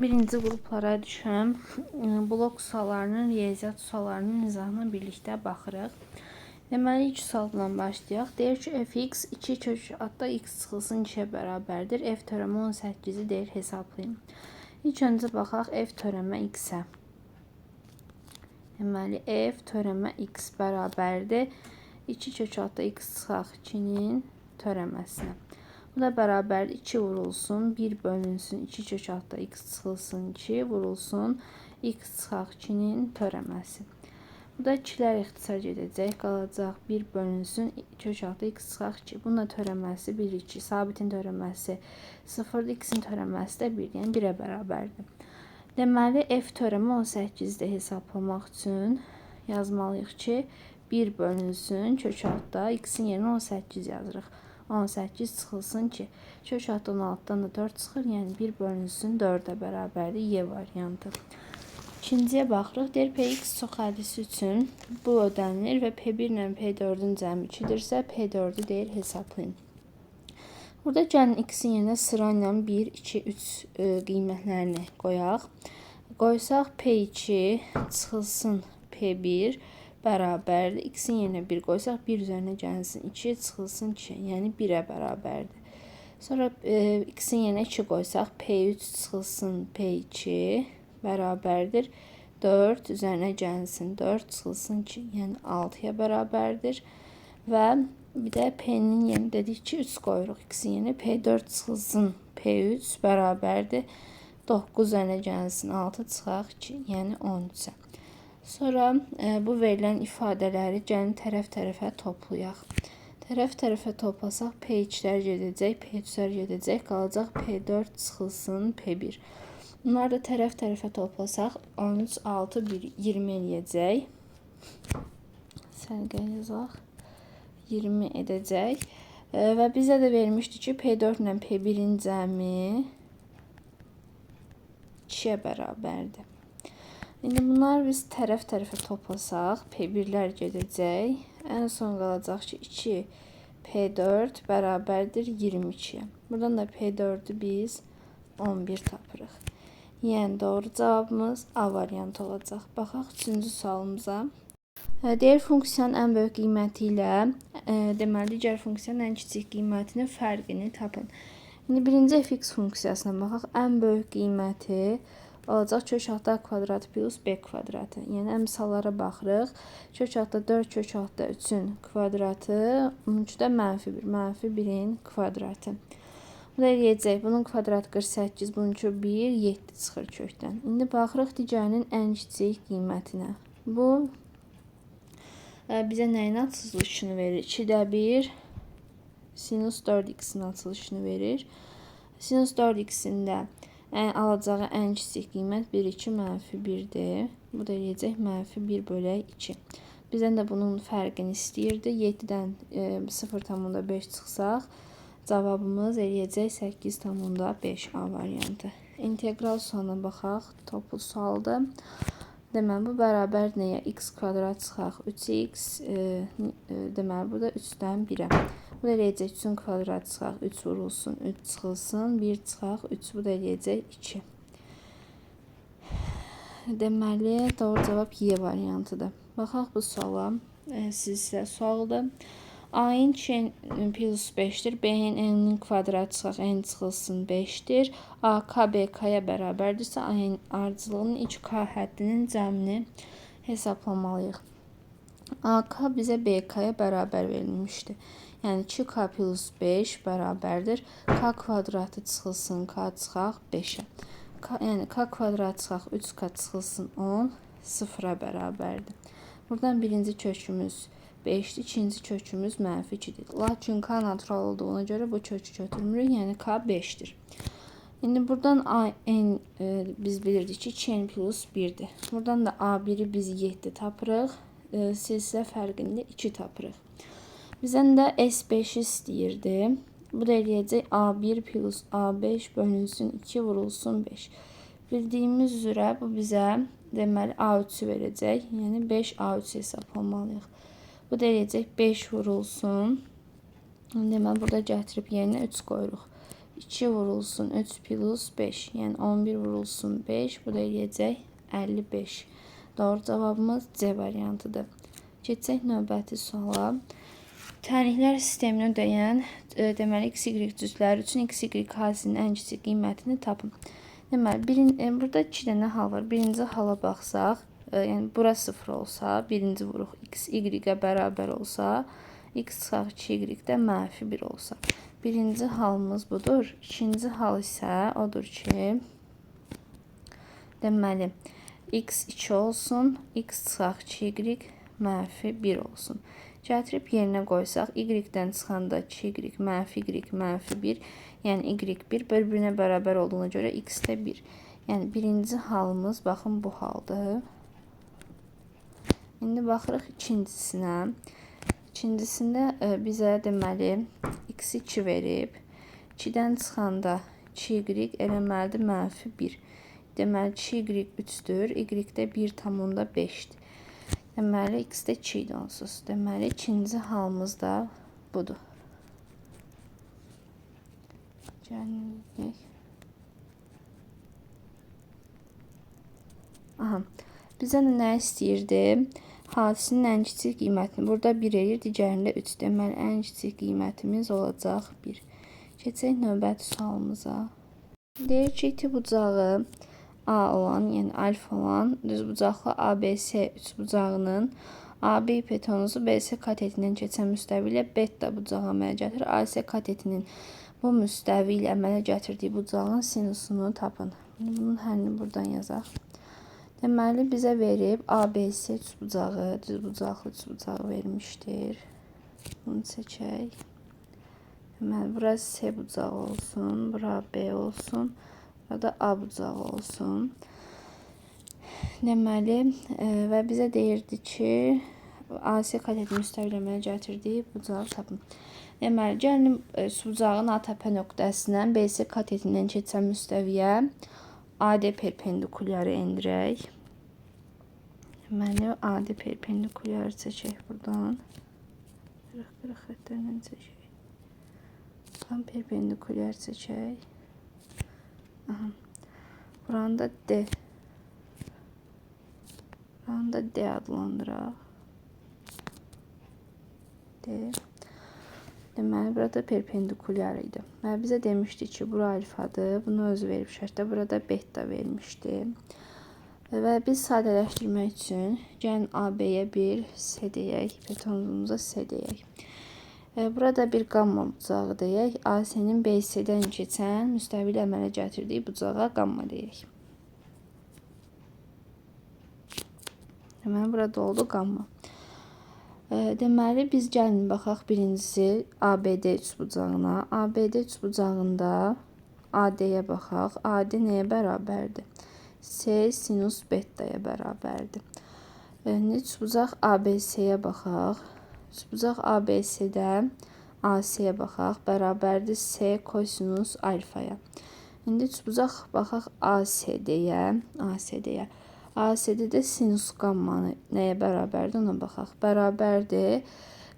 Birinci qruplara düşən blok suallarının, riyaziyyat suallarının izahına birlikdə baxırıq. Deməli, ilk sualla başlayaq. Deyir ki, fx 2 kök adda x çıxılsın 2-yə bərabərdir. F törəmi 18-i deyir hesablayın. İlk öncə baxaq f törəmə x-ə. Deməli, f törəmə x bərabərdir. 2 kök adda x çıxaq 2-nin törəməsinə. Bu da bərabər 2 vurulsun, 1 bölünsün, 2 kök altda x çıxılsın 2 vurulsun, x çıxaq 2-nin törəməsi. Bu da 2-lər ixtisar gedəcək, qalacaq 1 bölünsün, kök altda x çıxaq 2. Bunun da törəməsi 1, 2, sabitin törəməsi 0-dır, x-in törəməsi də 1, yəni 1-ə bərabərdir. Deməli, f törəmi 18-də hesablamaq üçün yazmalıyıq ki, 1 bölünsün, kök altda x-in yerinə 18 yazırıq. 18 çıxılsın ki, kök altda 16-dan da 4 çıxır, yəni 1 bölünsün 4-ə bərabərdir, Y variantı. İkinciyə baxırıq, deyir Px çox hədisi üçün bu ödənilir və P1 ilə P4-ün cəmi 2-dirsə, P4-ü deyir hesablayın. Burada gəlin x-in yerinə sıra ilə 1, 2, 3 qiymətlərini qoyaq. Qoysaq P2 çıxılsın P1 bərabərdir. X-in yerinə 1 qoysaq 1 üzərinə gəlsin 2, çıxılsın 2, yəni 1-ə bərabərdir. Sonra x-in yerinə 2 qoysaq P3 çıxılsın P2 bərabərdir. 4 üzərinə gəlsin 4, çıxılsın 2, yəni 6-ya bərabərdir. Və bir də P-nin yerinə dedik ki 3 qoyuruq. X-in yerinə P4 çıxılsın P3 bərabərdir. 9 üzərinə gəlsin 6, çıxaq 2, yəni 13-ə. Sonra bu verilən ifadələri gəlin tərəf-tərəfə toplayaq. Tərəf-tərəfə toplasaq P2-lər gedəcək, P3-lər gedəcək, qalacaq P4 çıxılsın P1. Bunları da tərəf-tərəfə toplasaq 13, 6, 1, 20 eləyəcək. Sərqə yazaq. 20 edəcək. Və bizə də vermişdi ki, P4 ilə P1-in cəmi 2-yə bərabərdir. İndi bunlar biz tərəf-tərəfə toplasaq, P1-lər gedəcək. Ən son qalacaq ki, 2 P4 bərabərdir 22-yə. Buradan da P4-ü biz 11 tapırıq. Yəni, doğru cavabımız A variantı olacaq. Baxaq 3-cü sualımıza. Deyir, funksiyanın ən böyük qiyməti ilə deməli, digər funksiyanın ən kiçik qiymətinin fərqini tapın. İndi birinci fx funksiyasına baxaq. Ən böyük qiyməti olacaq kök altda a kvadrat plus b kvadratı. Yəni, əmsallara baxırıq. Kök altda 4, kök altda 3-ün kvadratı, 13-də -1, -1-in kvadratı. Bu da eləyəcək. Bunun kvadratı 48, bunun 1, 7 çıxır kökdən. İndi baxırıq digərinin ən kiçik qiymətinə. Bu bizə nəyin açılışını verir? 2-də 1 sinus 4x-in açılışını verir. Sinus 4x-in də alacağı ən kiçik qiymət 1, 2, -1-dir. Bu da eləyəcək -1 bölək 2. Bizdən də bunun fərqini istəyirdi. 7-dən 0,5 çıxsaq, cavabımız eləyəcək 8,5 A variantı. İntegral sualına baxaq. Toplu sualdır. Deməli, bu bərabər nəyə? X kvadrat çıxaq 3x. Deməli, burada 3-dən 1-ə. Bu da eləyəcək 3-ün kvadratı çıxaq 3 vurulsun, 3 çıxılsın, 1 çıxaq 3. Bu da eləyəcək 2. Deməli, doğru cavab Y variantıdır. Baxaq bu suala. Sizə sualdır. A-in 2 plus 5-dir. B-in n-in kvadratı çıxaq n çıxılsın 5-dir. A-K B-K-ya bərabərdirsə, A-in ardıcılığının 2K həddinin cəmini hesablamalıyıq. A-K bizə B-K-ya bərabər verilmişdir. Yəni 2K plus 5 bərabərdir. K kvadratı çıxılsın, K çıxaq 5-ə. Yəni K kvadratı çıxaq 3K çıxılsın 10, 0-a bərabərdir. Buradan birinci kökümüz 5-dir, ikinci kökümüz -2-dir. Lakin K natural olduğuna görə bu kökü götürmürük, yəni K 5-dir. İndi buradan A-n biz bilirdik ki, 2n plus 1-dir. Buradan da A1-i biz 7 tapırıq, silsilə fərqində 2 tapırıq. Bizdən də S5 istəyirdi. Bu da eləyəcək A1 plus A5 bölünsün 2 vurulsun 5. Bildiyimiz üzrə bu bizə deməli A3-ü verəcək. Yəni 5 A3 hesablamalıyıq. Bu da eləyəcək 5 vurulsun. Deməli burada gətirib yerinə 3 qoyuruq. 2 vurulsun 3 plus 5. Yəni 11 vurulsun 5. Bu da eləyəcək 55. Doğru cavabımız C variantıdır. Keçək növbəti suala. Təriflər sistemini ödəyən deməli x, y cüzləri üçün x, y hadisinin ən kiçik qiymətini tapın. Deməli, burada 2 dənə hal var. Birinci hala baxsaq, yəni bura 0 olsa, birinci vuruq x, y-ə bərabər olsa, x çıxaq 2, y də mənfi 1 olsa. Birinci halımız budur. İkinci hal isə odur ki, deməli, x 2 olsun, x çıxaq 2, y mənfi 1 olsun. Gətirib yerinə qoysaq, y-dən çıxanda 2y, mənfi y, mənfi 1, yəni y1 bir-birinə bərabər olduğuna görə x də 1. Yəni birinci halımız, baxın, bu haldır. İndi baxırıq ikincisinə. İkincisində bizə deməli x 2 verib. 2-dən çıxanda 2y eləməlidir mənfi 1. Deməli 2y 3-dür. Y də 1,5-dir. Deməli x də 2 idi onsuz. Deməli ikinci halımız da budur. Gəlin. Aha. Bizə nə istəyirdi? Hadisinin ən kiçik qiymətini burada 1 eləyir, digərində 3. Deməli, ən kiçik qiymətimiz olacaq 1. Keçək növbəti sualımıza. Deyir ki, iti bucağı A olan, yəni alfa olan düzbucaqlı ABC üçbucağının AB hipotenuzu BC katetindən keçən müstəvi ilə beta bucağı əmələ gətirir. AC katetinin bu müstəvi ilə əmələ gətirdiyi bucağın sinusunu tapın. Bunun həllini buradan yazaq. Deməli, bizə verib ABC üçbucağı, düzbucaqlı üçbucağı vermişdir. Bunu seçək. Deməli, burası C bucağı olsun, bura B olsun, burada A bucağı olsun. Deməli, və bizə deyirdi ki, AC katetin müstəvi əmələ gətirdiyi bucağı tapın. Deməli, gəlin bucağın A təpə nöqtəsindən BC katetindən keçən müstəviyə AD perpendikulyarı endirək. Deməli, AD perpendikulyarı çəkək buradan. 40 xəttlərlə çəkək. Buradan perpendikulyar çəkək. Buranı da D. Buranı da D adlandıraq. D. Deməli, burada perpendikulyar idi. Və bizə demişdi ki, bura alfadır. Bunu özü verib şərtdə. Burada beta vermişdi. Və biz sadələşdirmək üçün gəlin AB-yə bir C deyək. Hipotenuzumuza C deyək. Burada bir qamma bucağı deyək. AC-nin BC-dən keçən müstəvi ilə əmələ gətirdiyi bucağa qamma deyək. Deməli, burada oldu qamma. Deməli, biz gəlin baxaq birincisi ABD üçbucağına. ABD üçbucağında AD-yə baxaq. AD nəyə bərabərdir? C sinus beta'ya bərabərdir. Üçbucaq ABC-yə baxaq. Üçbucaq ABC-də AC-yə baxaq. Bərabərdir C kosinus alfaya. İndi üçbucaq baxaq ACD-yə. ACD də sinus qammanı nəyə bərabərdir, ona baxaq. Bərabərdir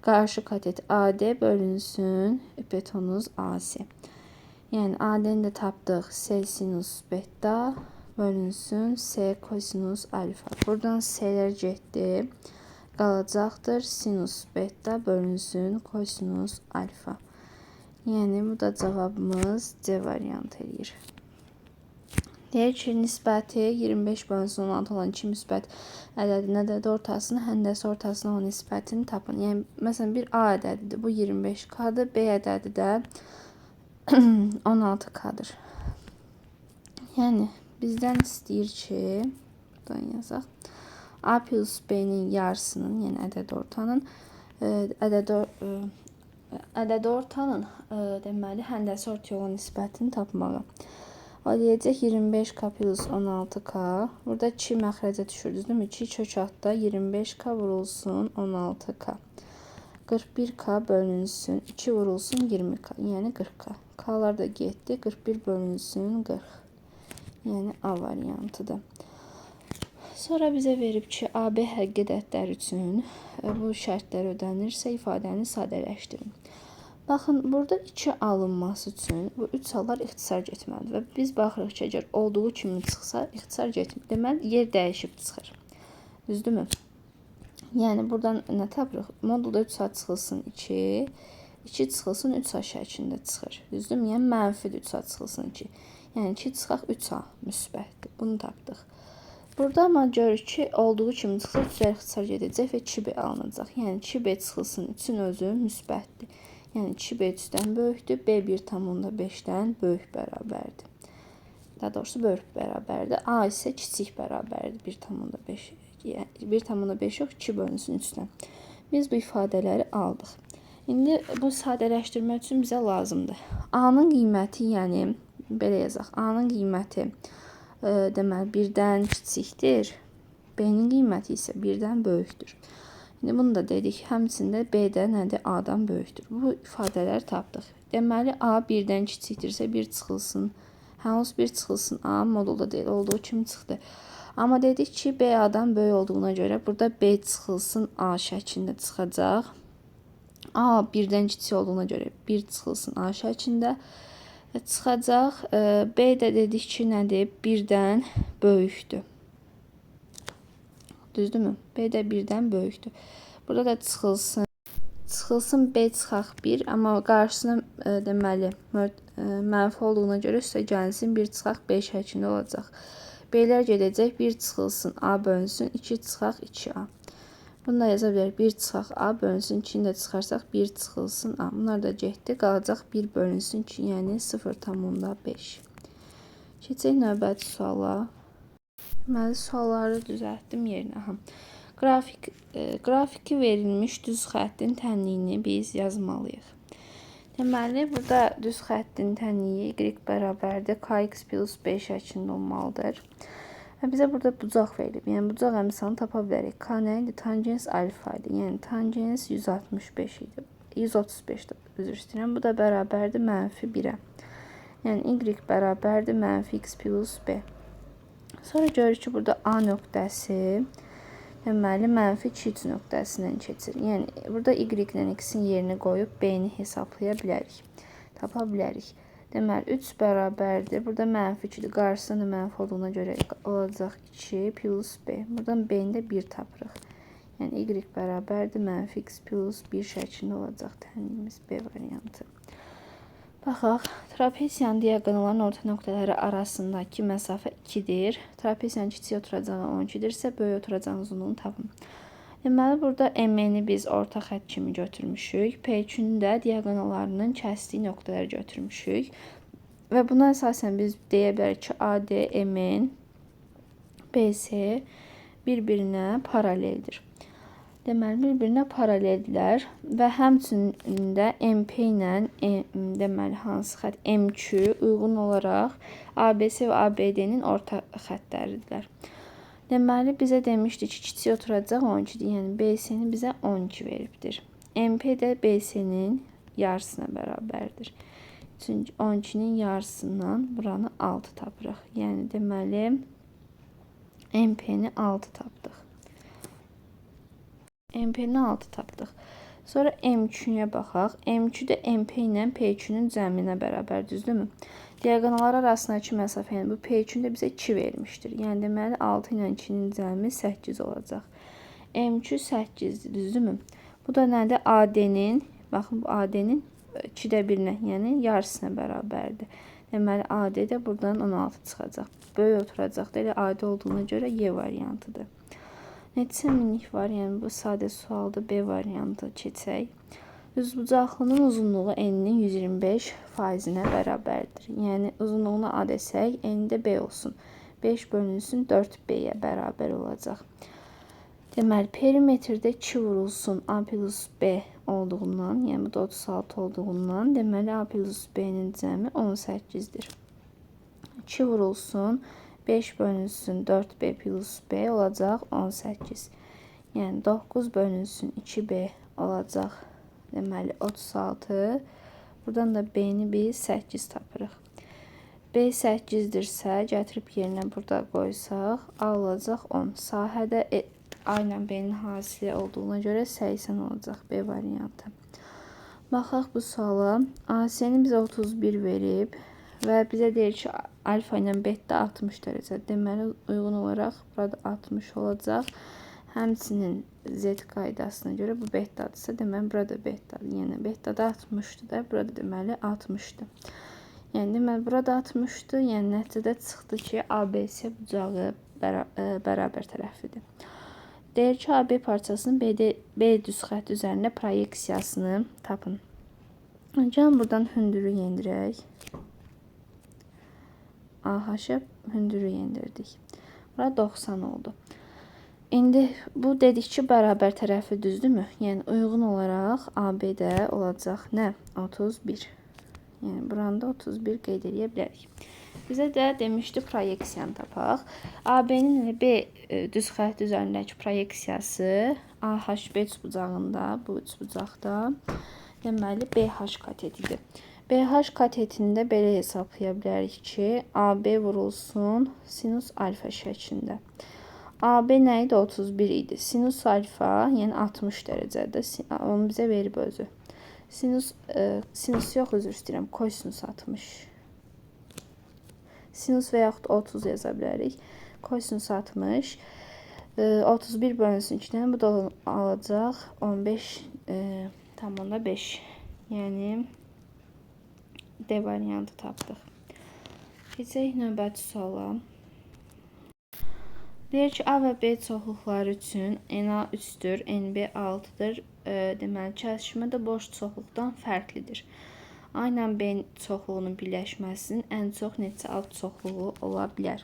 qarşı katet AD bölünsün hipotenuz AC. Yəni AD-ni də tapdıq. C sinus beta bölünsün C kosinus alfa. Buradan C'lər getdi. Qalacaqdır sinus beta bölünsün kosinus alfa. Yəni bu da cavabımız C variantı eləyir. Deyir ki, nisbəti 25 bölünsün 16 olan 2 müsbət ədədin ədədi ortasının həndəsi ortasına olan nisbətini tapın. Yəni, məsələn, bir A ədədidir. Bu 25K-dır. B ədədi də 16K-dır. Yəni, bizdən istəyir ki, buradan yazaq. A plus B-nin yarısının, yəni ədədi ortanın deməli, həndəsi ortaya olan nisbətini tapmağı. O deyəcək 25K plus 16K. Burada 2 məxrəcə düşürdünüz, değil mi? 2 kök altda 25K vurulsun 16K. 41K bölünsün 2 vurulsun 20K. Yəni 40K. K'lar da getdi. 41 bölünsün 40. Yəni A variantıdır. Sonra bizə verib ki, AB həqiqi ədədlər üçün bu şərtlər ödənirsə ifadəni sadələşdirin. Baxın, burada 2 alınması üçün bu 3 hallar ixtisar getməlidir və biz baxırıq ki, əgər olduğu kimi çıxsa, ixtisar getmir. Deməli, yer dəyişib çıxır. Düzdürmü? Yəni, buradan nə tapırıq? Modulda 3 saat çıxılsın 2, 2 çıxılsın 3A şəklində çıxır. Düzdürmü? Yəni, mənfidir 3 saat çıxılsın 2. Yəni, 2 çıxaq 3A müsbətdir. Bunu tapdıq. Burada amma görürük ki, olduğu kimi çıxsa 3-lər ixtisar gedəcək və 2B alınacaq. Yəni, 2B çıxılsın 3-ün özü müsbətdir. Yəni 2B 3-dən böyükdür, B 1,5-dən böyük bərabərdir. Daha doğrusu böyük bərabərdir. A isə kiçik bərabərdir 1,5. Yəni 1,5 yox, 2 bölünsün 3-dən. Biz bu ifadələri aldıq. İndi bu sadələşdirmək üçün bizə lazımdır. A-nın qiyməti, yəni belə yazaq. A-nın qiyməti deməli 1-dən kiçikdir. B-nin qiyməti isə 1-dən böyükdür. İndi bunu da dedik. Həmçində B də nədir? A-dan böyükdür. Bu ifadələri tapdıq. Deməli, A 1-dən kiçikdirsə 1 çıxılsın. Hansı 1 çıxılsın? A modulda deyil, olduğu kimi çıxdı. Amma dedik ki, B A-dan böyük olduğuna görə burada B çıxılsın A şəklində çıxacaq. A 1-dən kiçik olduğuna görə 1 çıxılsın A şəklində çıxacaq. B də dedik ki, nədir? 1-dən böyükdür. Düzdürmü? B də 1-dən böyükdür. Burada da çıxılsın. Çıxılsın B çıxaq 1, amma qarşısına deməli mənfi olduğuna görə üstə gəlsin 1 çıxaq 5 şəklində olacaq. B-lər gedəcək 1 çıxılsın A bölünsün 2 çıxaq 2A. Bunu da yaza bilərik. 1 çıxaq A bölünsün 2-ni də çıxarsaq 1 çıxılsın A. Bunlar da getdi. Qalacaq 1 bölünsün 2, yəni 0,5. Keçək növbəti suala. Deməli, sualları düzəltdim yerinə. Qrafiki verilmiş düz xəttin tənliyini biz yazmalıyıq. Deməli, burada düz xəttin tənliyi y bərabərdir kx plus b şəklində olmalıdır. Və bizə burada bucaq verilib. Yəni, bucaq əmsalını tapa bilərik. K nə idi? Tangens alfa idi. Yəni, tangens 165 idi. 135-də üzr istəyirəm. Bu da bərabərdir mənfi 1-ə. Yəni, y bərabərdir mənfi x plus b. Sonra görürük ki, burada A nöqtəsi deməli mənfi 2 nöqtəsindən keçir. Yəni, burada y-lə x-in yerini qoyub b-ni hesablaya bilərik. Tapa bilərik. Deməli, 3 bərabərdir. Burada mənfi 2-dir. Qarşısında da mənfi olduğuna görə olacaq 2 plus b. Buradan b-ni də 1 tapırıq. Yəni, y bərabərdir mənfi x plus 1 şəklində olacaq tənliyimiz b variantı. Baxaq, trapesiyanın diaqonalların orta nöqtələri arasındakı məsafə 2-dir. Trapesiyanın kiçik oturacağı 12-dirsə, böyük oturacağın uzunluğunu tapın. Deməli, burada MN-i biz orta xətt kimi götürmüşük. P2-nin də diaqonallarının kəsdiyi nöqtələri götürmüşük. Və buna əsasən biz deyə bilərik ki, AD, MN, BC bir-birinə paraleldir. Deməli, bir-birinə paraleldirlər və həmçinin də MP ilə deməli, hansı xətt M2 uyğun olaraq ABC və ABD-nin orta xəttləridirlər. Deməli, bizə demişdi ki, kiçik oturacaq 12-dir. Yəni, BC-ni bizə 12 veribdir. MP də BC-nin yarısına bərabərdir. Çünki 12-nin yarısından buranı 6 tapırıq. Yəni, deməli, MP-ni 6 tapdıq. MP-ni 6 tapdıq. Sonra M2-yə baxaq. M2 də MP ilə P2-nin cəminə bərabər, düzdürmü? Diaqonallar arasındakı məsafə, yəni bu P2-nin də bizə 2 vermişdir. Yəni, deməli, 6 ilə 2-nin cəmi 8 olacaq. M2 8-dir, düzdürmü? Bu da nədir? AD-nin, baxın, bu AD-nin 2-də 1-nə, yəni yarısına bərabərdir. Deməli, AD də buradan 16 çıxacaq. Böyük oturacaq da elə AD olduğuna görə Y variantıdır. Neçə minlik var? Yəni, bu sadə sualda B variantı keçək. Düzbucaqlının uzunluğu N-nin 125%-nə bərabərdir. Yəni, uzunluğuna A desək, N də B olsun. 5 bölünsün 4B-yə bərabər olacaq. Deməli, perimetrdə 2 vurulsun A plus B olduğundan, yəni bu da 36 olduğundan, deməli, A plus B-nin cəmi 18-dir. 2 vurulsun 5 bölünsün 4B plus B olacaq 18. Yəni 9 bölünsün 2B olacaq. Deməli 36. Buradan da B-ni biz 8 tapırıq. B 8-dirsə, gətirib yerinə burada qoysaq, A olacaq 10. Sahədə A ilə B-nin hasili olduğuna görə 80 olacaq B variantı. Baxaq bu suala. AC-ni bizə 31 verib və bizə deyir ki, alfa ilə beta 60 dərəcə. Deməli, uyğun olaraq burada 60 olacaq. Həmçinin Z qaydasına görə bu betadırsa, deməli, burada betadır. Yəni, betada 60-dır da, burada deməli 60-dır. Yəni, deməli, burada 60-dır. Yəni, nəticədə çıxdı ki, ABC bucağı bərabər tərəfidir. Deyir ki, AB parçasının B düz xətt üzərində proyeksiyasını tapın. Gəlin buradan hündürü yendirək. AH-a hündürü yendirdik. Bura 90 oldu. İndi bu dedik ki, bərabər tərəfi düzdürmü? Yəni, uyğun olaraq AB də olacaq nə? 31. Yəni, buranda 31 qeyd edə bilərik. Bizə də demişdi proyeksiyanı tapaq. AB-nin B düz xətt üzərindəki proyeksiyası AHB üçbucağında, bu üçbucaqda deməli BH katetidir. BH katetində belə hesablaya bilərik ki, AB vurulsun sinus alfa şəklində. AB nə idi? 31 idi. Sinus alfa, yəni 60 dərəcədə. Onu bizə verib özü. Sinus yox, üzr istəyirəm. Kosinus 60. Sinus və yaxud 30 yaza bilərik. Kosinus 60. 31 bölünsün 2-dən. Bu da alacaq 15,5. Yəni, D variantı tapdıq. Keçək növbəti suala. Deyir ki, A və B çoxluqları üçün NA 3-dür, NB 6-dır. Deməli, kəsişmə də boş çoxluqdan fərqlidir. A ilə B çoxluğunun birləşməsinin ən çox neçə alt çoxluğu ola bilər?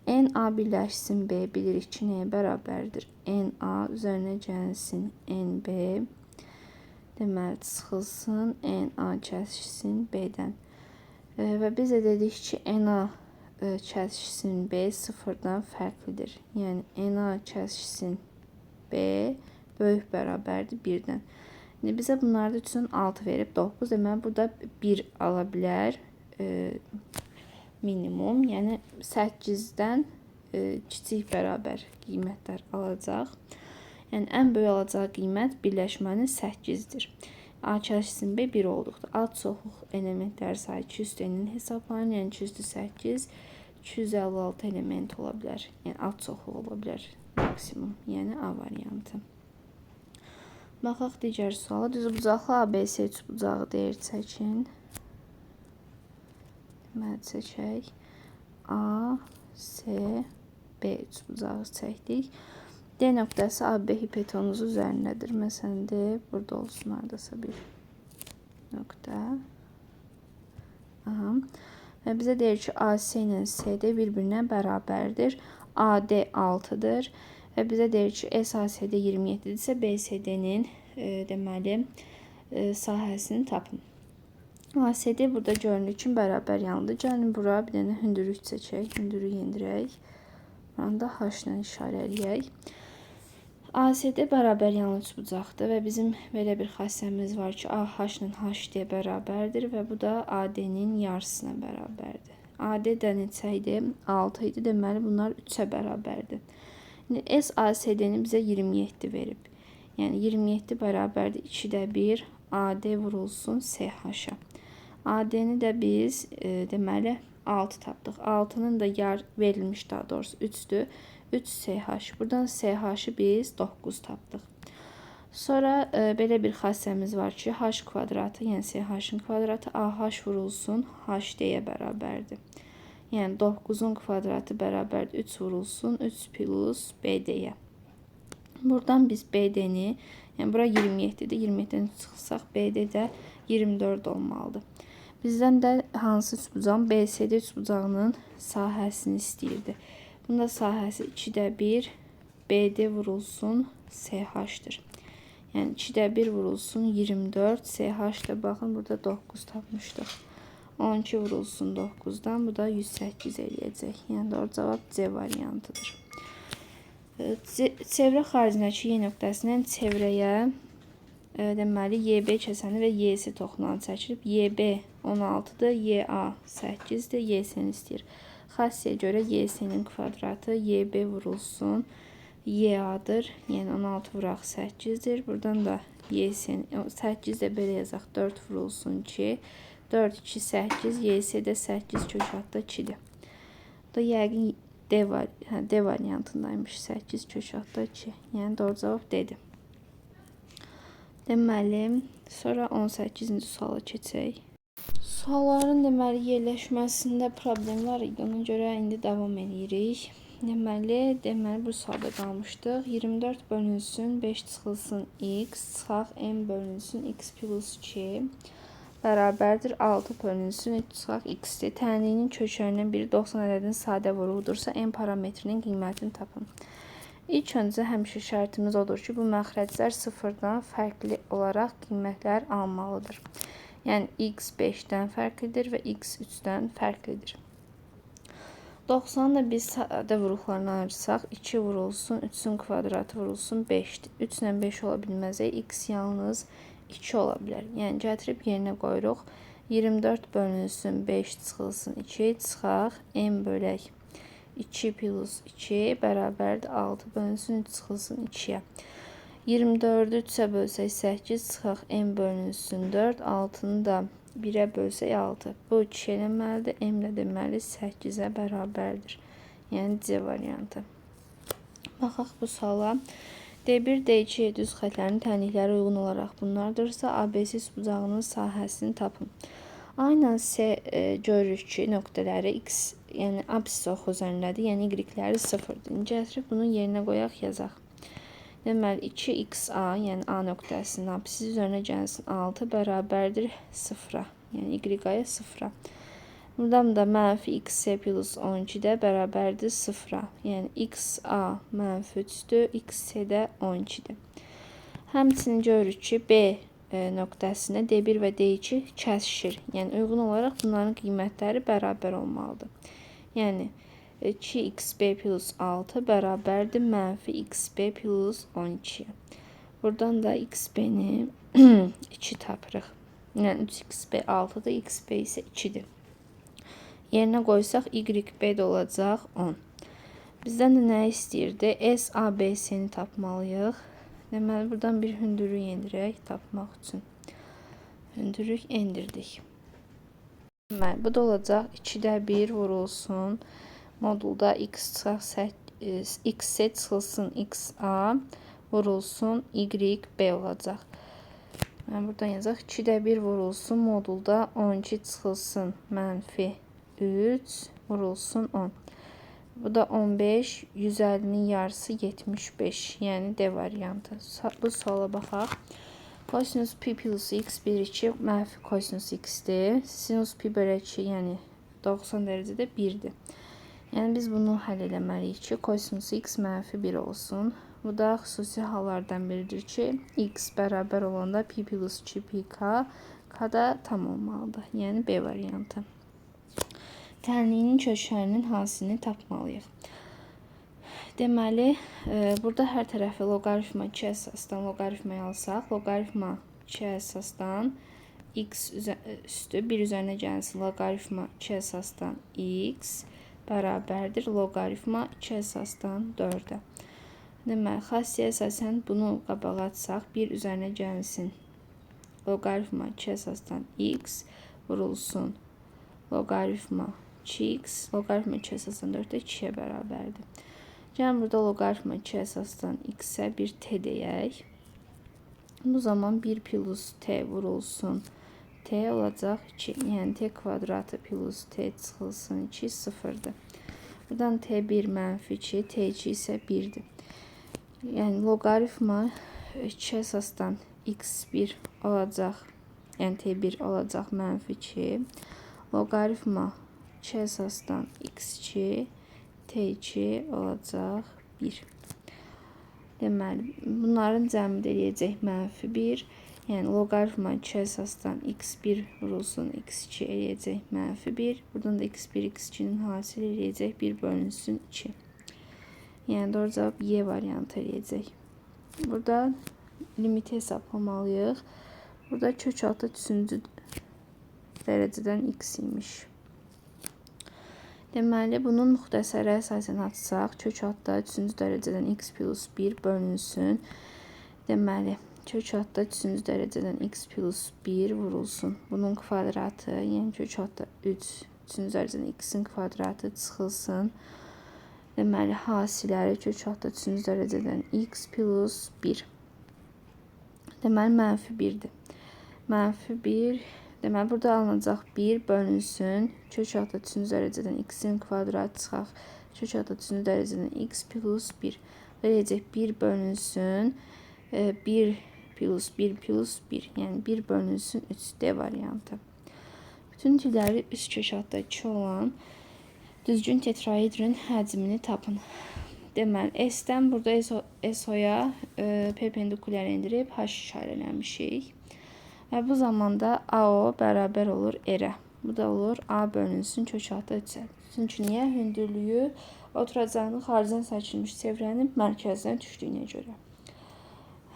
NA birləşsin B bilirik ki, nəyə bərabərdir? NA üzərinə gəlsin NB. Deməli, çıxılsın NA kəsişsin B-dən. Və biz də dedik ki, NA kəsişsin B sıfırdan fərqlidir. Yəni, NA kəsişsin B böyük bərabərdir 1-dən. İndi bizə bunlarda üçün 6 verib 9. Deməli, burada 1 ala bilər minimum. Yəni, 8-dən kiçik bərabər qiymətlər alacaq. Yəni, ən böyük alacağı qiymət birləşmənin 8-dir. A kəsişsin B 1 olduqda. Alt çoxluq elementləri sayı 200-nin hesablanır. Yəni, 208, 256 element ola bilər. Yəni, alt çoxluq ola bilər maksimum. Yəni, A variantı. Baxaq digər suala. Düzbucaqlı ABC üçbucağı deyir çəkin. Deməli, çəkək. A, C, B üçbucağı çəkdik. D nöqtəsi AB hipotenuzu üzərindədir. Məsələn, D burada olsun haradasa bir nöqtə. Aha. Və bizə deyir ki, AC ilə CD bir-birinə bərabərdir. AD 6-dır. Və bizə deyir ki, SACD 27-dirsə, BCD-nin deməli sahəsini tapın. ACD burada görünür ki, bərabər yanlıdır. Gəlin bura bir dənə hündürlük çəkək. Hündürlüyü yendirək. Buranı da H ilə işarə eləyək. ACD bərabər yanlı üçbucaqdır və bizim belə bir xassəmiz var ki, AH ilə HD bərabərdir və bu da AD-nin yarısına bərabərdir. AD də neçə idi? 6 idi. Deməli, bunlar 3-ə bərabərdir. İndi SACD-ni bizə 27 verib. Yəni, 27 bərabərdir 2-də 1 AD vurulsun SH-a. AD-ni də biz deməli 6 tapdıq. 6-nın da verilmiş, daha doğrusu 3-dür. 3 SH. Buradan SH-ı biz 9 tapdıq. Sonra belə bir xassəmiz var ki, H kvadratı, yəni SH-ın kvadratı AH vurulsun HD-yə bərabərdir. Yəni 9-un kvadratı bərabərdir 3 vurulsun 3 plus BD-yə. Buradan biz BD-ni, yəni bura 27-dir. 27-dən çıxsaq BD də 24 olmalıdır. Bizdən də hansı üçbucağın BCD üçbucağının sahəsini istəyirdi. Bunda sahəsi 2-də 1 BD vurulsun SH-dır. Yəni 2-də 1 vurulsun 24 SH da baxın burada 9 tapmışdıq. 12 vurulsun 9-dan bu da 108 eləyəcək. Yəni doğru cavab C variantıdır. Çevrə xaricindəki Y nöqtəsindən çevrəyə deməli YB kəsəni və YS toxunanı çəkilib. YB 16-dır, YA 8-dir, YS-ni istəyir. Xassiyə görə YS-nin kvadratı YB vurulsun YA-dır. Yəni 16 vuraq 8-dir. Buradan da YS-ni 8 də belə yazaq. 4 vurulsun 2. 4, 2, 8. YS-də 8 kök altda 2-dir. Bu da yəqin D variantındaymış. 8 kök altda 2. Yəni doğru cavab D-dir. Deməli, sonra 18-ci suala keçək. Sualların deməli yerləşməsində problem var idi. Ona görə indi davam edirik. Deməli bu sualda qalmışdıq. 24 bölünsün 5 çıxılsın x çıxaq m bölünsün x plus 2 bərabərdir 6 bölünsün 3 çıxaq x-dir. Tənliyinin köklərindən biri 90 ədədin sadə vuruğudursa m parametrinin qiymətini tapın. İlk öncə həmişə şərtimiz odur ki, bu məxrəclər sıfırdan fərqli olaraq qiymətlər almalıdır. Yəni x 5-dən fərqlidir və x 3-dən fərqlidir. 90'ı da biz sadə vuruqlarına ayırsaq, 2 vurulsun, 3'ün kvadratı vurulsun 5'dir. 3 ilə 5 ola bilməz, x yalnız 2 ola bilər. Yəni gətirib yerinə qoyuruq. 24 bölünsün 5 çıxılsın 2 çıxaq m bölək 2 plus 2 bərabərdir 6 bölünsün 3 çıxılsın 2-yə. 24'ü 3'ə bölsək 8 çıxaq m bölünsün 4, 6'nı da 1'ə bölsək 6. Bu 2 eləməlidir. M də deməli 8'ə bərabərdir. Yəni C variantı. Baxaq bu suala. D1, D2 düz xətlərin tənlikləri uyğun olaraq bunlardırsa, ABC bucağının sahəsini tapın. A ilə C görürük ki, nöqtələri x, yəni absis oxu üzərindədir, yəni y-ləri 0-dır. Gətirib bunu yerinə qoyaq, yazaq. Deməli 2xa, yəni A nöqtəsinin absisi üzərinə gəlsin 6 bərabərdir 0-a. Yəni y-yə 0-a. Buradan da mənfi x plus 12 də bərabərdir 0-a. Yəni xa mənfi 3-dür, x də 12-dir. Həmçinin görürük ki, B nöqtəsinə D1 və D2 kəsişir. Yəni uyğun olaraq bunların qiymətləri bərabər olmalıdır. Yəni 2xb plus 6 bərabərdir mənfi xb plus 12. Buradan da xb-ni 2 tapırıq. Yəni 3xb 6-dır, xb isə 2-dir. Yerinə qoysaq yb də olacaq 10. Bizdən də nə istəyirdi? SABC-ni tapmalıyıq. Deməli, buradan bir hündürlük endirək tapmaq üçün. Hündürlük endirdik. Deməli, bu da olacaq 2-də 1 vurulsun. Modulda x çıxılsın xa vurulsun yb olacaq. Yəni buradan yazaq 2-də 1 vurulsun modulda 12 çıxılsın mənfi 3 vurulsun 10. Bu da 15, 150'nin yarısı 75. Yəni D variantı. Bu suala baxaq. Kosinus pi plus x 1, 2 mənfi kosinus x-dir. Sinus pi bölü 2, yəni 90 dərəcədə 1-dir. Yəni biz bunu həll eləməliyik ki, kosinus x mənfi 1 olsun. Bu da xüsusi hallardan biridir ki, x bərabər olanda pi plus 2 pi k, k da tam olmalıdır. Yəni B variantı. Tənliyinin köklərinin hansını tapmalıyıq? Deməli, burada hər tərəfi loqaritma 2 əsasdan loqaritmaya alsaq, loqaritma 2 əsasdan x üstü 1 üzərinə gəlsin loqaritma 2 əsasdan x bərabərdir loqaritma 2 əsasdan 4-ə. Deməli, xassiyə əsasən bunu qabağa atsaq, 1 üzərinə gəlsin loqaritma 2 əsasdan x vurulsun loqaritma 2x, loqaritma 2 əsasdan 4-də 2-yə bərabərdir. Yəni, burada loqaritma 2 əsasdan x-ə bir t deyək. Bu zaman 1 plus t vurulsun t olacaq 2. Yəni, t kvadratı plus t çıxılsın 2 0-dır. Buradan t1 mənfi 2, t2 isə 1-dir. Yəni, loqaritma 2 əsasdan x1 olacaq, yəni t1 olacaq mənfi 2. Loqaritma 2 əsasdan x2, t2 olacaq 1. Deməli, bunların cəmi eləyəcək mənfi 1. Yəni, loqaritma 2 əsasdan x1 vurulsun x2 eləyəcək mənfi 1. Buradan da x1, x2'nin hasil eləyəcək 1 bölünsün 2. Yəni, doğru cavab Y variantı eləyəcək. Burada limiti hesaplamalıyıq. Burada kök altı 3-cü dərəcədən x imiş. Deməli, bunun müxtəsərə əsasən açsaq, kök altda 3-cü dərəcədən x plus 1 bölünsün. Deməli, kök altda 3-cü dərəcədən x plus 1 vurulsun. Bunun kvadratı, yəni kök altda 3-cü dərəcədən x-in kvadratı çıxılsın. Deməli, hasiləri kök altda 3-cü dərəcədən x plus 1. Deməli, mənfi 1-dir. Mənfi 1. Deməli, burada alınacaq 1 bölünsün. Kök altda 3-cü dərəcədən x-in kvadratı çıxaq. Kök altda 3-cü dərəcədən x plus 1. Verəcək 1 bölünsün. 1 plus 1 plus 1. Yəni 1 bölünsün 3 D variantı. Bütün türləri üst kök altda 2 olan düzgün tetraedrin həcmini tapın. Deməli, S-dən burada SO-ya perpendikulyar endirib H işarələmişik. Və bu zamanda AO bərabər olur R-ə. Bu da olur A bölünsün kök altda 3-ə. Çünki niyə? Hündürlüyü oturacağını xaricdən seçilmiş çevrənin mərkəzdən düşdüyünə görə.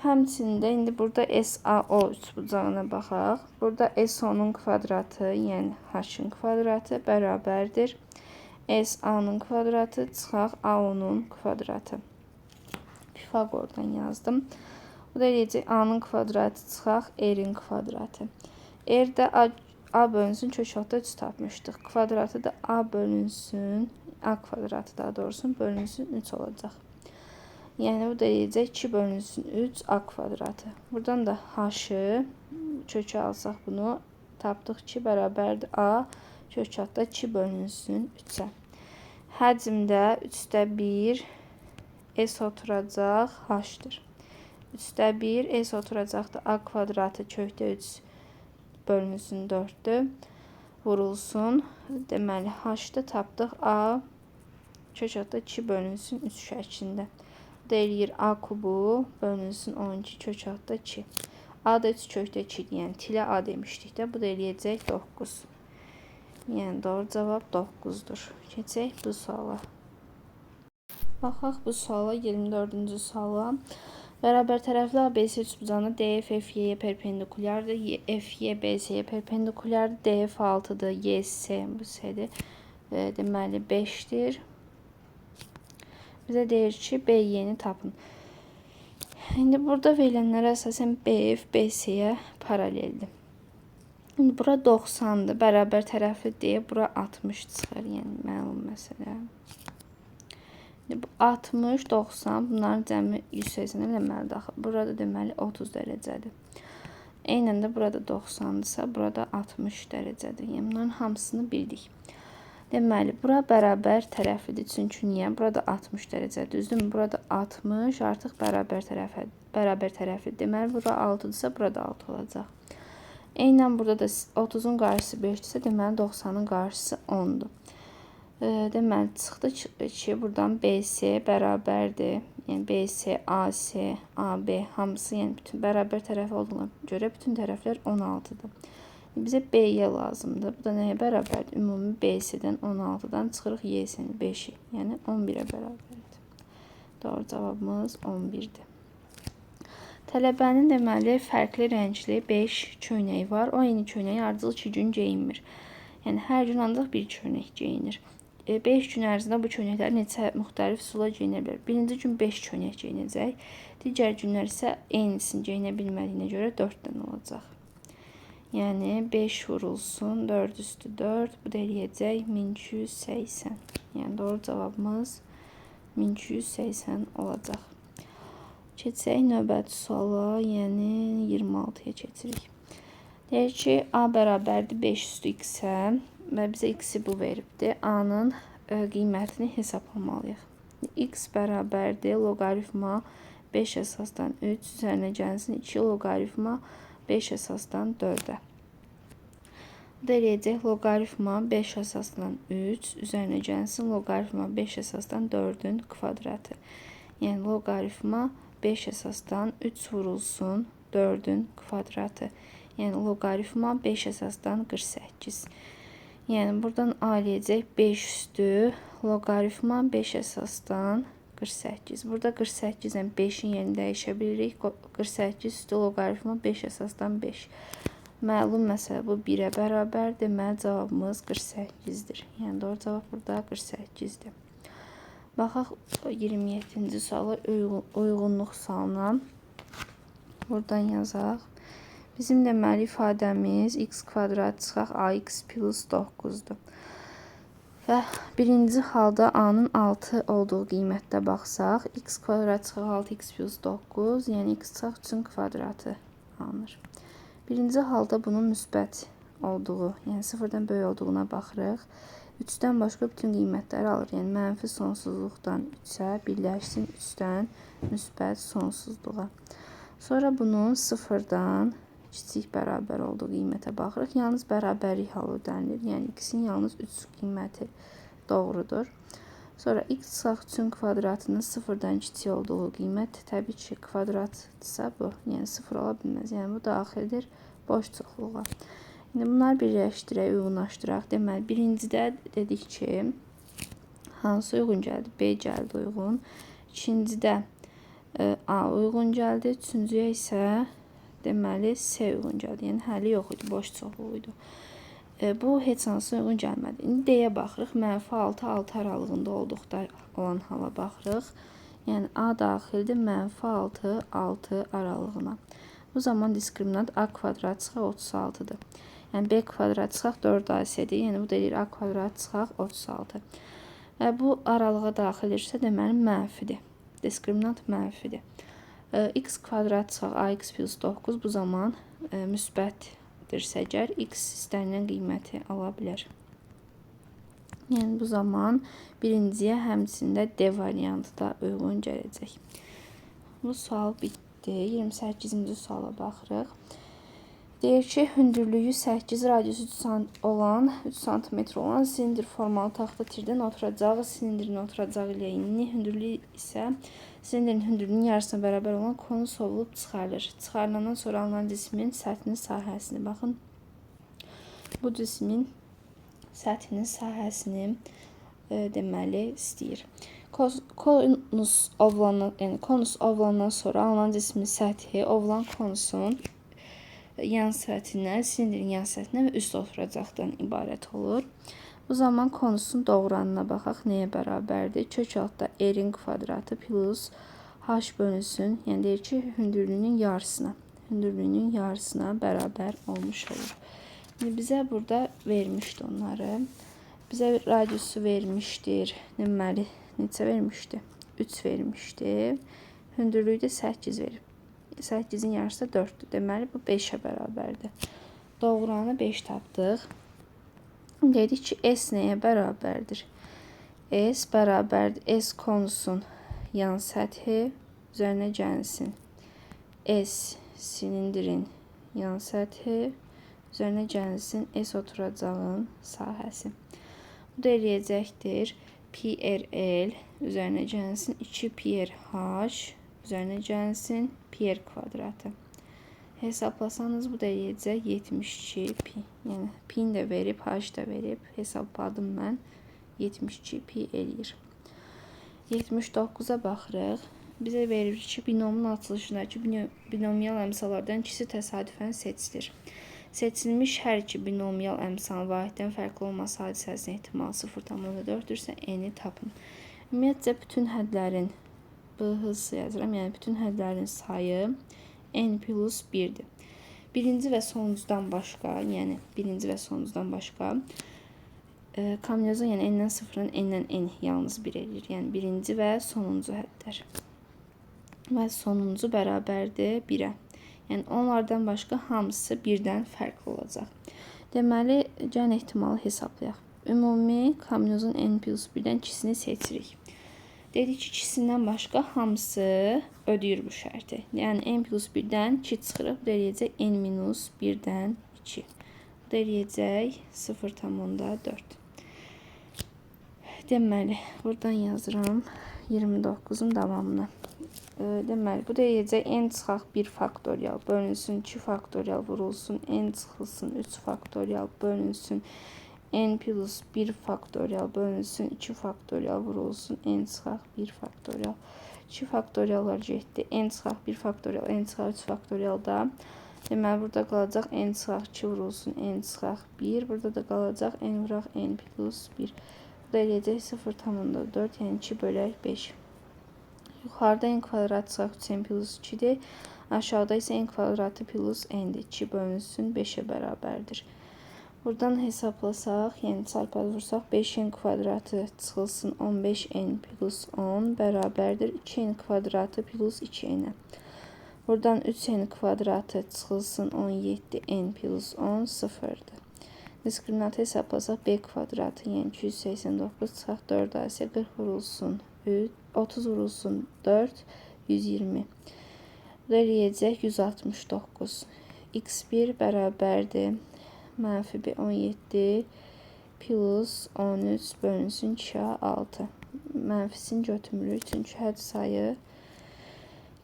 Həmçində indi burada SAO üçbucağına baxaq. Burada SO-nun kvadratı, yəni H-ın kvadratı bərabərdir SA-nın kvadratı çıxaq AO-nun kvadratı. Pifagordan yazdım. Bu da eləyəcək A-nın kvadratı çıxaq R-in kvadratı. R-də A bölünsün kök altda 3 tapmışdıq. Kvadratı da A bölünsün, A kvadratı daha doğrusu bölünsün 3 olacaq. Yəni bu da eləyəcək 2 bölünsün 3 A kvadratı. Buradan da H-ı kökə alsaq bunu tapdıq ki, bərabərdir A kök altda 2 bölünsün 3-ə. Həcmdə 3-də 1 S oturacaq H-dır. 3-də 1 S oturacaq da A kvadratı kökdə 3 bölünsün 4-dür. Vurulsun. Deməli, H-da tapdıq A kök altda 2 bölünsün 3 şəklində. Bu da eləyir A kubu bölünsün 12 kök altda 2. A da 3 kökdə 2, yəni tilə A demişdik də. Bu da eləyəcək 9. Yəni doğru cavab 9-dur. Keçək bu suala. Baxaq bu suala, 24-cü suala. Bərabər tərəfli ABC üçbucağına DF FY-yə perpendikulyardır. FY BC-yə perpendikulyardır. DF 6-dır. YS bu S-dir. Deməli 5-dir. Bizə deyir ki, BY-ni tapın. İndi burada verilənlərə əsasən BF BC-yə paraleldir. İndi bura 90-dır. Bərabər tərəfli deyə bura 60 çıxar. Yəni məlum məsələ. Bu 60, 90, bunların cəmi 180 eləməlidir axı. Burada deməli 30 dərəcədir. Eynən də burada 90-dırsa, burada 60 dərəcədir. Yəni bunların hamısını bildik. Deməli, bura bərabər tərəflidir. Çünki niyə? Burada 60 dərəcə düzdürmü? Burada 60 artıq bərabər tərəflidir. Deməli, bura 6-dırsa, burada 6 olacaq. Eynən burada da 30-un qarşısı 5-dirsə, deməli 90-ın qarşısı 10-dur. Deməli, çıxdı ki, buradan BC bərabərdir. Yəni, BC, AC, AB hamısı, yəni bütün bərabər tərəf olduğuna görə bütün tərəflər 16-dır. Bizə BY lazımdır. Bu da nəyə bərabərdir? Ümumi BC-dən 16-dan çıxırıq YC-ni 5-i. Yəni, 11-ə bərabərdir. Doğru cavabımız 11-dir. Tələbənin deməli, fərqli rəngli 5 köynəyi var. O eyni köynəyi ardıcıl 2 gün geyinmir. Yəni, hər gün ancaq bir köynək geyinir. 5 gün ərzində bu köynəklər neçə müxtəlif üsulla geyinə bilər. Birinci gün 5 köynək geyinəcək. Digər günlər isə eynisini geyinə bilmədiyinə görə 4 dənə olacaq. Yəni 5 vurulsun 4 üstü 4. Bu da eləyəcək 1280. Yəni doğru cavabımız 1280 olacaq. Keçək növbəti suala, yəni 26-ya keçirik. Deyir ki, A bərabərdir 5 üstü x-ə və bizə x-i bu veribdir. A-nın qiymətini hesablamalıyıq. X bərabərdir loqaritma 5 əsasdan 3 üzərinə gəlsin 2 loqaritma 5 əsasdan 4-ə. Bu da eləyəcək loqaritma 5 əsasdan 3 üzərinə gəlsin loqaritma 5 əsasdan 4-ün kvadratı. Yəni loqaritma 5 əsasdan 3 vurulsun 4-ün kvadratı. Yəni loqaritma 5 əsasdan 48. Yəni buradan A eləyəcək 5 üstü loqaritma 5 əsasdan 48. Burada 48-dən 5-in yerini dəyişə bilirik. 48 üstü loqaritma 5 əsasdan 5. Məlum məsələ bu 1-ə bərabər. Deməli cavabımız 48-dir. Yəni doğru cavab burada 48-dir. Baxaq 27-ci suala uyğunluq sualına. Buradan yazaq. Bizim deməli ifadəmiz x kvadrat çıxaq ax plus 9-dur. Və birinci halda a-nın 6 olduğu qiymətdə baxsaq, x kvadrat çıxaq 6x plus 9, yəni x çıxaq 3-ün kvadratı alınır. Birinci halda bunun müsbət olduğu, yəni 0-dan böyük olduğuna baxırıq. 3-dən başqa bütün qiymətləri alır. Yəni mənfi sonsuzluqdan 3-ə birləşsin 3-dən müsbət sonsuzluğa. Sonra bunun 0-dan kiçik bərabər olduğu qiymətə baxırıq. Yalnız bərabərlik halı ödənilir. Yəni x-in yalnız 3 qiyməti doğrudur. Sonra x çıxaq 3-ün kvadratının 0-dan kiçik olduğu qiymət təbii ki kvadratdırsa bu. Yəni 0 ola bilməz. Yəni bu daxildir boş çoxluğa. İndi bunları birləşdirək, uyğunlaşdıraq. Deməli, birincidə dedik ki, hansı uyğun gəldi? B gəldi uyğun. İkincidə A uyğun gəldi. Üçüncüyə isə deməli C uyğun gəldi. Yəni həlli yox idi, boş çoxluq idi. Bu heç hansı uyğun gəlmədi. İndi D-yə baxırıq. -6, 6 aralığında olduqda olan hala baxırıq. Yəni A daxildir -6, 6 aralığına. Bu zaman diskriminant A kvadrat çıxaq 36-dır. Yəni B kvadrat çıxaq 4AC-dir. Yəni bu da deyir A kvadrat çıxaq 36. Və bu aralığa daxildirsə deməli mənfidir. Diskriminant mənfidir. X kvadrat çıxaq ax plus 9 bu zaman müsbətdirsə əgər x istənilən qiyməti ala bilər. Yəni bu zaman birinciyə həmçində D variantı da uyğun gələcək. Bu sual bitdi. 28-ci suala baxırıq. Deyir ki, hündürlüyü 8, radiusu 3 sm olan silindir formalı taxta tirdən oturacağı, silindirin oturacağı ilə enli, hündürlüyü isə silindirin hündürlüyünün yarısına bərabər olan konus olub çıxarılır. Çıxarılandan sonra alınan cismin səthinin sahəsini, baxın, bu cismin səthinin sahəsini deməli istəyir. Konus ovlandan sonra alınan cismin səthi ovlan konusun yan səthindən, silindirin yan səthindən və üst oturacaqdan ibarət olur. Bu zaman konusun doğranına baxaq, nəyə bərabərdir? Kök altda r-in kvadratı plus h bölünsün. Yəni deyir ki, hündürlüyünün yarısına bərabər olmuş olur. İndi bizə burada vermişdi onları. Bizə radiusu vermişdir. Deməli, neçə vermişdi? 3 vermişdi. Hündürlüyü də 8 verib. 8-in yarısı 4-dür. Deməli, bu 5-ə bərabərdir. Doğranı 5 tapdıq. Dedik ki, S nəyə bərabərdir? S bərabərdir. S konusun yan səthi üzərinə gəlsin. S silindirin yan səthi üzərinə gəlsin. S oturacağın sahəsi. Bu da eləyəcəkdir. Pi RL üzərinə gəlsin. 2 pi RH üzərinə gəlsin. Pi r kvadratı. Hesaplasanız bu da eləyəcək 72 pi. Yəni pi-ni də verib, h da verib. Hesapladım mən. 72 pi eləyir. 79-a baxırıq. Bizə verir ki, binomun açılışındakı binomial əmsallardan ikisi təsadüfən seçilir. Seçilmiş hər iki binomial əmsalın vahiddən fərqli olması hadisəsinin ehtimalı 0,4-dürsə n-i tapın. Ümumiyyətcə bütün hədlərin b-hızı yazıram. Yəni bütün hədlərin sayı n plus 1-dir. Birinci və sonuncudan başqa, kamyoza, yəni n-dən 0-dan n-dən n yalnız 1 edir. Yəni birinci və sonuncu hədlər. Və sonuncu bərabərdir 1-ə. Yəni onlardan başqa hamısı 1-dən fərqli olacaq. Deməli, gəlin ehtimalı hesablayaq. Ümumi kamyozun n plus 1-dən ikisini seçirik. Dedik ki, ikisindən başqa hamısı ödəyir bu şərti. Yəni n plus 1-dən 2 çıxırıq. Bu da eləyəcək n minus 1-dən 2. Bu da eləyəcək 0,4. Deməli, buradan yazıram 29-un davamını. Deməli, bu da eləyəcək n çıxaq 1 faktorial bölünsün 2 faktorial vurulsun, n çıxılsın 3 faktorial bölünsün, n plus 1 faktorial bölünsün 2 faktorial vurulsun, n çıxaq 1 faktorial. 2 faktoriallar getdi. N çıxaq 1 faktorial, n çıxaq 3 faktorial da. Deməli, burada qalacaq n çıxaq 2 vurulsun, n çıxaq 1. Burada da qalacaq n vuraq n plus 1. Bu da eləyəcək 0,4, yəni 2 bölək 5. Yuxarıda n kvadrat çıxaq 3n plus 2-dir. Aşağıda isə n kvadratı plus n'dir. 2 bölünsün 5'e bərabərdir. Buradan hesablasaq, yəni çarpaz vursaq 5n kvadratı çıxılsın 15n plus 10 bərabərdir 2n kvadratı plus 2n. Buradan 3n kvadratı çıxılsın 17n plus 10 sıfırdır. Diskriminantı hesablasaq b kvadratı, yəni 289 çıxaq 4 isə 40 vurulsun 3, 30 vurulsun 4, 120. Bu da eləyəcək 169. x1 bərabərdir. Mənfi 17 plus 13 bölünsün 2'ye 6. Mənfisini götürmürük çünki həd sayı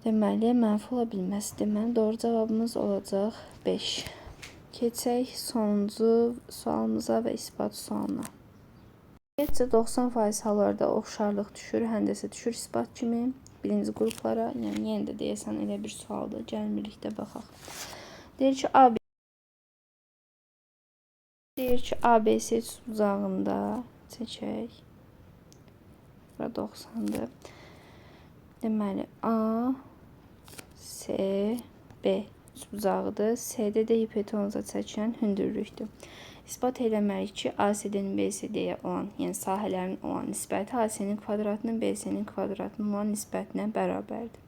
deməli mənfi ola bilməz. Deməli doğru cavabımız olacaq 5. Keçək sonuncu sualımıza və isbat sualına. Ümumiyyətcə 90% hallarda oxşarlıq düşür, həndəsə düşür isbat kimi birinci qruplara. Yəni yenə də deyəsən elə bir sualdır. Gəlin birlikdə baxaq. Deyir ki ABC uzağında çəkək. Bura 90'dır. Deməli A, C, B uzağıdır. C'də də hipotenuza çəkən hündürlükdür. İsbat eləməliyik ki, ACD-nin BCD-yə olan, yəni sahələrin olan nisbəti AC-nin kvadratının BC-nin kvadratının olan nisbətinə bərabərdir.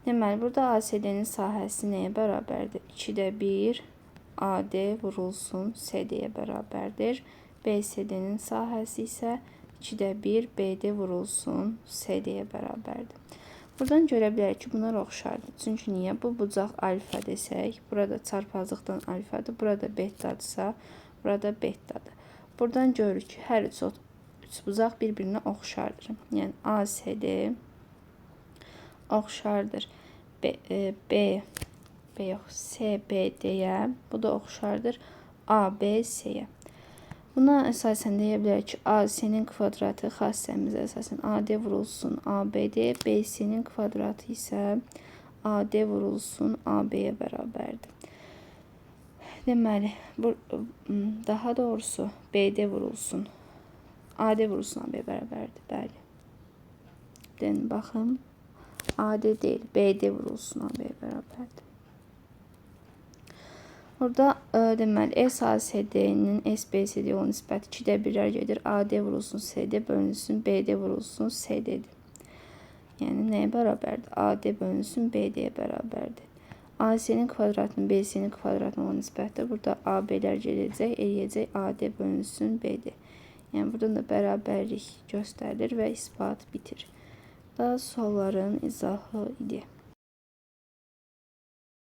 Deməli, burada ACD-nin sahəsi nəyə bərabərdir? 2'də 1 AD vurulsun CD-yə bərabərdir. BCD-nin sahəsi isə 2'də 1 BD vurulsun CD-yə bərabərdir. Buradan görə bilərik ki, bunlar oxşardır. Çünki niyə? Bu bucaq alfa desək, burada çarpazlıqdan alfadır, burada betadırsa, burada betadır. Buradan görürük ki, hər üç bucaq bir-birinə oxşardır. Yəni ACD oxşardır CBD-yə, bu da oxşardır ABC-yə. Buna əsasən deyə bilərik ki, AC-nin kvadratı xassəmizə əsasən AD vurulsun ABD, BC-nin kvadratı isə AD vurulsun AB-yə bərabərdir. Deməli, daha doğrusu BD vurulsun AD vurulsun AB-yə bərabərdir. Bəli. Deyin, baxın. AD deyil, BD vurulsun AB-yə bərabərdir. Burada deməli SACD-nin SBCD olan nisbəti 2'də 1'lər gedir. AD vurulsun CD bölünsün BD vurulsun CD'dir. Yəni nəyə bərabərdir? AD bölünsün BD-yə bərabərdir. AC-nin kvadratının BC-nin kvadratına olan nisbəti burada AB-lər gedəcək, eləyəcək AD bölünsün BD. Yəni buradan da bərabərlik göstərilir və isbat bitir. Daha sualların izahı idi.